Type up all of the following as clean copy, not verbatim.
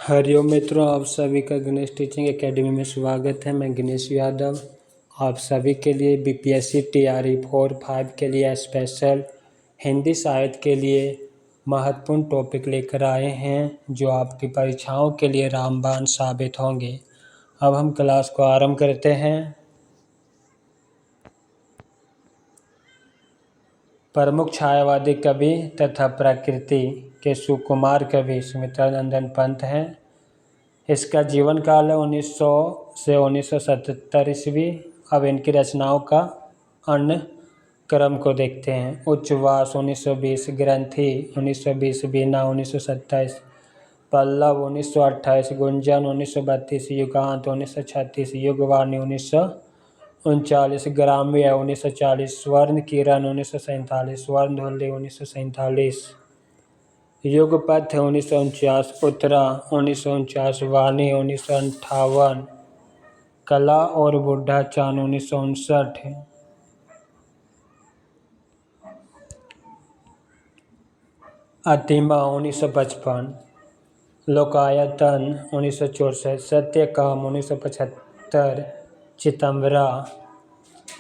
हरिओम मित्रों, आप सभी का गणेश टीचिंग एकेडमी में स्वागत है। मैं गणेश यादव आप सभी के लिए बीपीएससी टीआरई 4-5 के लिए स्पेशल हिंदी साहित्य के लिए महत्वपूर्ण टॉपिक लेकर आए हैं जो आपकी परीक्षाओं के लिए रामबाण साबित होंगे। अब हम क्लास को आरंभ करते हैं। प्रमुख छायावादी कवि तथा प्रकृति के सुकुमार कवि सुमित्रानंदन पंत हैं। इसका जीवन काल है 1900 से 1977 ईस्वी। अब इनकी रचनाओं का अन्य क्रम को देखते हैं। उच्छ्वास 1920, ग्रंथि 1920, वीणा 1927, पल्लव 1928, गुंजन 1932, युगांत 1936, युगवाणी 1939, ग्राम्य 1940, स्वर्ण किरण 1947, स्वर्णध्वनि 1947, युगपथ 1949, उत्तरा 1949, वाणी 1958, कला और बुढ़ा चांद 1959, अतिमा 1955, लोकायतन 1964, सत्यकाम 1975, चितंबरा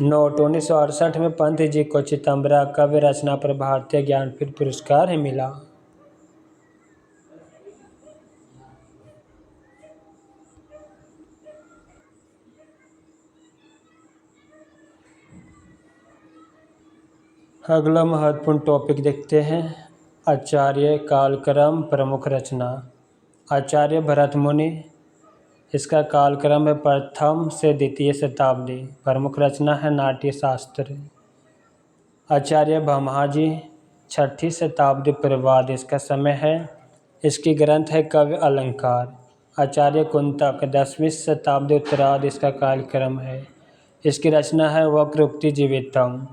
नोट 1968 में पंत जी को चितंबरा काव्य रचना पर भारतीय ज्ञानपीठ पुरस्कार मिला। अगला महत्वपूर्ण टॉपिक देखते हैं। आचार्य कालक्रम प्रमुख रचना। आचार्य भरत मुनि, इसका कालक्रम है प्रथम से द्वितीय शताब्दी। प्रमुख रचना है नाट्य शास्त्र। आचार्य भामाजी, 6ठी शताब्दी पूर्वार्ध इसका समय है। इसकी ग्रंथ है काव्य अलंकार। आचार्य कुंतक, 10वीं शताब्दी उत्तरार्ध इसका कालक्रम है। इसकी रचना है वक्रोक्ति जीवितम।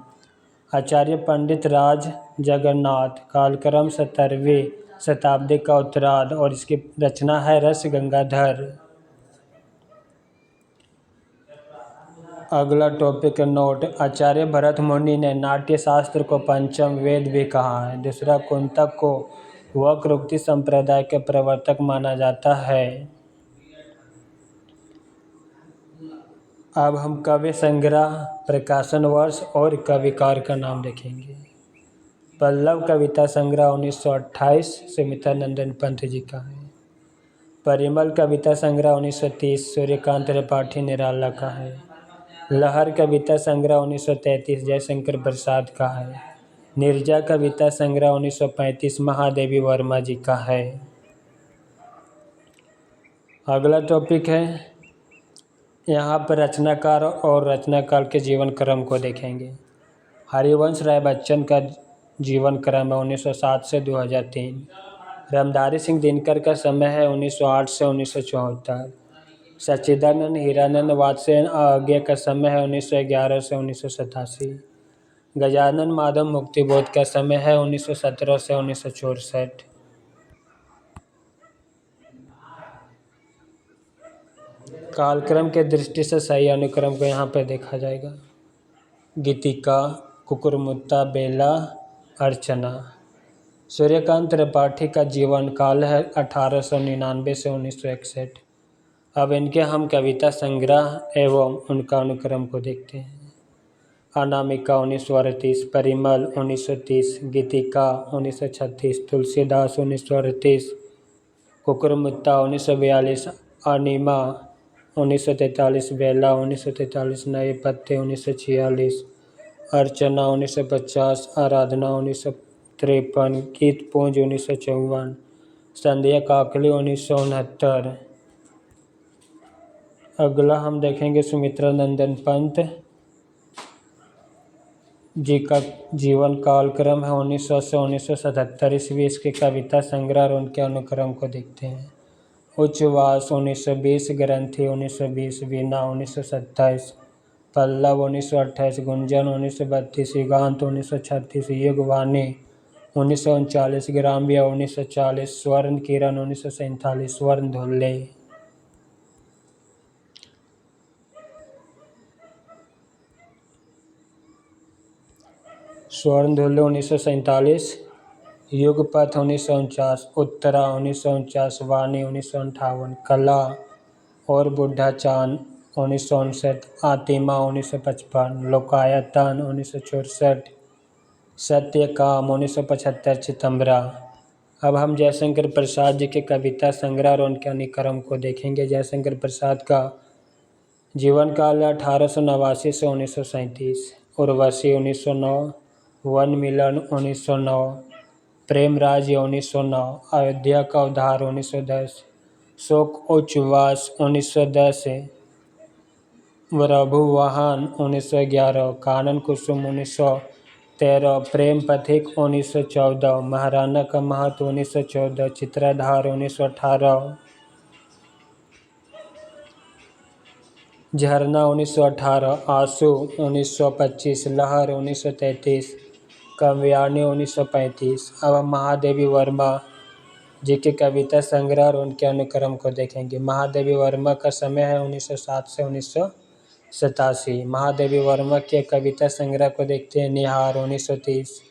आचार्य पंडित राज जगन्नाथ, कालक्रम 17वीं शताब्दी का उत्तरार्ध और इसकी रचना है रस गंगाधर। अगला टॉपिक नोट। आचार्य भरत मुनि ने नाट्य शास्त्र को पंचम वेद भी कहा है। दूसरा, कुंतक को वक्रोक्ति संप्रदाय के प्रवर्तक माना जाता है। अब हम कवि संग्रह, प्रकाशन वर्ष और कविकार का नाम देखेंगे। पल्लव कविता संग्रह 1928 सुमित्रानंदन पंत जी का है। परिमल कविता संग्रह 1930 सूर्यकांत त्रिपाठी निराला का है। लहर कविता संग्रह 1933 जयशंकर प्रसाद का है। निर्जा कविता संग्रह 1935 महादेवी वर्मा जी का है। अगला टॉपिक है, यहाँ पर रचनाकार और रचनाकाल के जीवन क्रम को देखेंगे। हरिवंश राय बच्चन का जीवन क्रम है 1907 से 2003। रामधारी सिंह दिनकर का समय है 1908 से 1974। सच्चिदानंद हीरानंद वात्स्ययन आज्ञा का समय है 1911 से 1987। गजानन माधव मुक्तिबोध का समय है 1917 से 1964। कालक्रम के दृष्टि से सही अनुक्रम को यहाँ पर देखा जाएगा। गीतिका, कुकुरमुत्ता, बेला, अर्चना। सूर्यकांत त्रिपाठी का जीवन काल है 1899 से 1961। अब इनके हम कविता संग्रह एवं उनका अनुक्रम को देखते हैं। अनामिका 1938, परिमल 1930, गीतिका 1936, तुलसीदास 1938, कुकुरमुत्ता 1942, अनिमा 1943, बेला 1943, नए पत्ते 1946, अर्चना 1950, आराधना 1953, गीतपुंज 1954, संध्या काकली 1969। अगला हम देखेंगे सुमित्रानंदन पंत जी का जीवन कालक्रम है 1900 से 1977 ईस्वी। इसके कविता संग्रह और उनके अनुक्रम को देखते हैं। उच्छ्वास 1920, ग्रंथि 1920, वीणा 1927, पल्लव 1928, गुंजन 1932, युगांत 1936, युगवाणी 1939, ग्राम्य 1940, स्वर्ण किरण 1947, स्वर्णध्वनि। स्वर्णध्वनि 1947, युगपथ 1949, उत्तरा 1949, वाणी 1958, कला और बुढ़ा चांद 1959, आतिमा 1955, लोकायतन 1964, सत्यकाम 1975, चितंबरा। अब हम जयशंकर प्रसाद जी के कविता संग्रह और उनके अनुक्रम को देखेंगे। जयशंकर प्रसाद का जीवन काल 1889 से 1937, उर्वशी 1909, वन मिलन 1909, प्रेम राज्य 1909, अयोध्या का उद्धार 1910, शोक उच्चवास 1910, प्रभुवाहन 1911, कानन कुसुम 1913, प्रेम पथिक 1914, महाराणा का महत्व 1914, चित्रधार 1918, झरना 1918, आंसू 1925, लहर 1933, काव्यानी 1935। अब हम महादेवी वर्मा जी के कविता संग्रह और उनके अनुक्रम को देखेंगे। महादेवी वर्मा का समय है 1907 से 1987। महादेवी वर्मा के कविता संग्रह को देखते हैं। निहार 1930,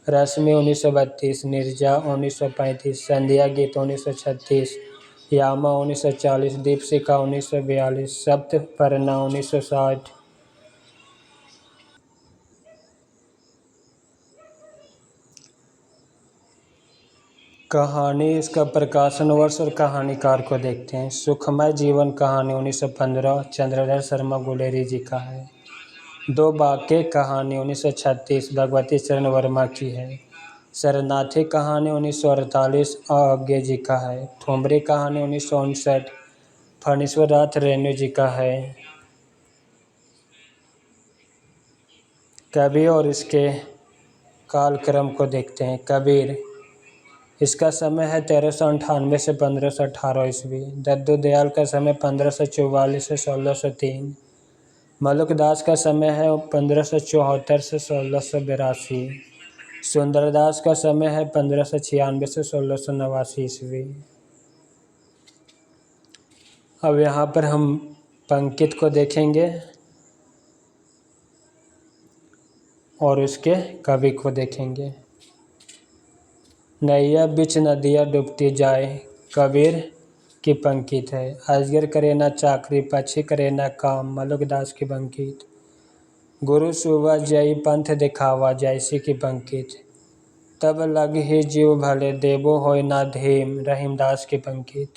रश्मि 1932, निर्जा 1935, संध्या गीत 1936, यामा 1940, दीपशिखा 1942, सप्तपर्णा 1960। कहानी, इसका प्रकाशन वर्ष और कहानीकार को देखते हैं। सुखमय जीवन कहानी 1915, चंद्रधर शर्मा गुलेरी जी का है। दो बाके कहानी 1936, भगवती चरण वर्मा की है। शरणार्थी कहानी 1948, अज्ञे जी का है। ठुमरी कहानी 1959, फणीश्वर नाथ रेणु जी का है। कवि और इसके कालक्रम को देखते हैं। कबीर, इसका समय है 1398 से 1518 ईस्वी। दद्दू दयाल का समय 1544 से 1603। मलुकदास का समय है 1574 से 1682। सुंदरदास का समय है 1596 से 1689 ईस्वी। अब यहाँ पर हम पंकित को देखेंगे और उसके कवि को देखेंगे। नैया बिच नदिया डूबती जाए, कबीर की पंकित है। अजगर करे ना चाकरी, पक्षी करे ना काम, मलुकदास की पंकित। गुरु सुबह जय पंथ दिखावा, जयसी की पंकित। तब लग ही जीव भले, देवो होय ना धीम, रहीमदास की पंकित।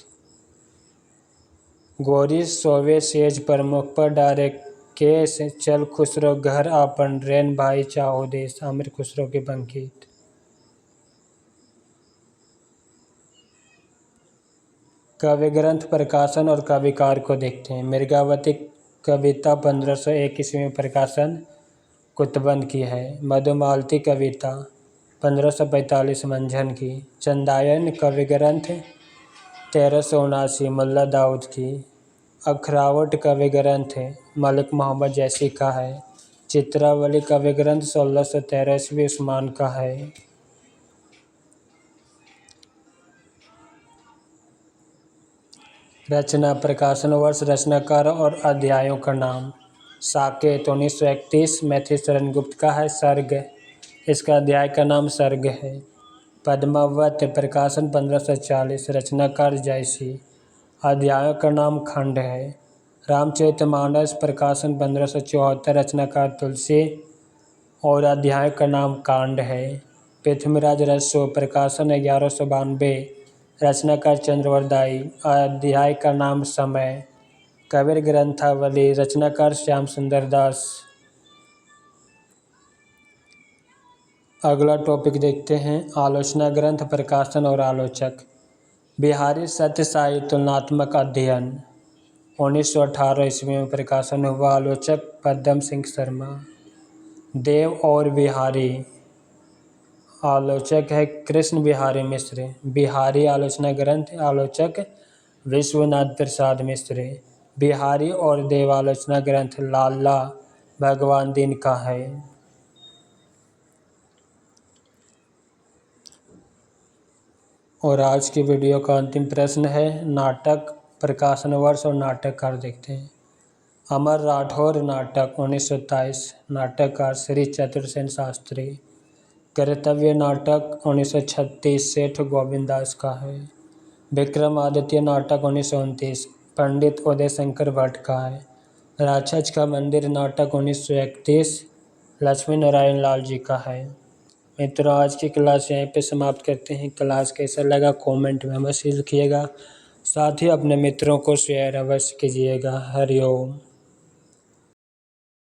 गोरी सोवे सेज पर, मुख पर डारे केस, चल खुसरो घर आपन, रेन भाई चाहो देश, आमिर खुसरो की पंकित। काव्य ग्रंथ प्रकाशन और कविकार को देखते हैं। मृगावती कविता 1501 ईस्वी में प्रकाशन कुतबंद की है। मधुमालती कविता 1545 मंझन की। चंदायन कवि ग्रंथ 1379 मुल्ला दाऊद की। अखरावट कवि ग्रंथ मलिक मोहम्मद जैसी का है। चित्रावली कवि ग्रंथ 1613 ईस्वी उस्मान का है। रचना, प्रकाशन वर्ष, रचनाकार और अध्यायों का नाम। साकेत 1931 मैथिली शरण गुप्त का है। सर्ग, इसका अध्याय का नाम सर्ग है। पद्मावत प्रकाशन 1540, रचनाकार जयसी, अध्यायों का नाम खंड है। रामचरितमानस प्रकाशन 1574, रचनाकार तुलसी और अध्याय का नाम कांड है। पृथ्वीराज रसो प्रकाशन 1192, रचनाकार चंद्रवरदाई, अध्याय का नाम समय। कबीर ग्रंथावली, रचनाकार श्याम सुंदर दास। अगला टॉपिक देखते हैं। आलोचना ग्रंथ प्रकाशन और आलोचक। बिहारी सत्य साई तुलनात्मक अध्ययन 1918 ईस्वी में प्रकाशन हुआ। आलोचक पद्म सिंह शर्मा। देव और बिहारी, आलोचक है कृष्ण बिहारी मिश्र। बिहारी आलोचना ग्रंथ, आलोचक विश्वनाथ प्रसाद मिश्र। बिहारी और देव आलोचना ग्रंथ लाला भगवान दीन का है। और आज की वीडियो का अंतिम प्रश्न है, नाटक प्रकाशन वर्ष और नाटककार देखते हैं। अमर राठौर नाटक 1927, नाटककार श्री चतुरसेन शास्त्री। कर्तव्य नाटक 1936 सेठ गोविंद दास का है। विक्रमादित्य नाटक 1929 पंडित उदय शंकर भट्ट का है। राक्षस का मंदिर नाटक 1931 लक्ष्मी नारायण लाल जी का है। मित्रों, आज की क्लास यहीं पे समाप्त करते हैं। क्लास कैसा लगा कमेंट में अवश्य लिखिएगा। साथ ही अपने मित्रों को शेयर अवश्य कीजिएगा। हरि ओम।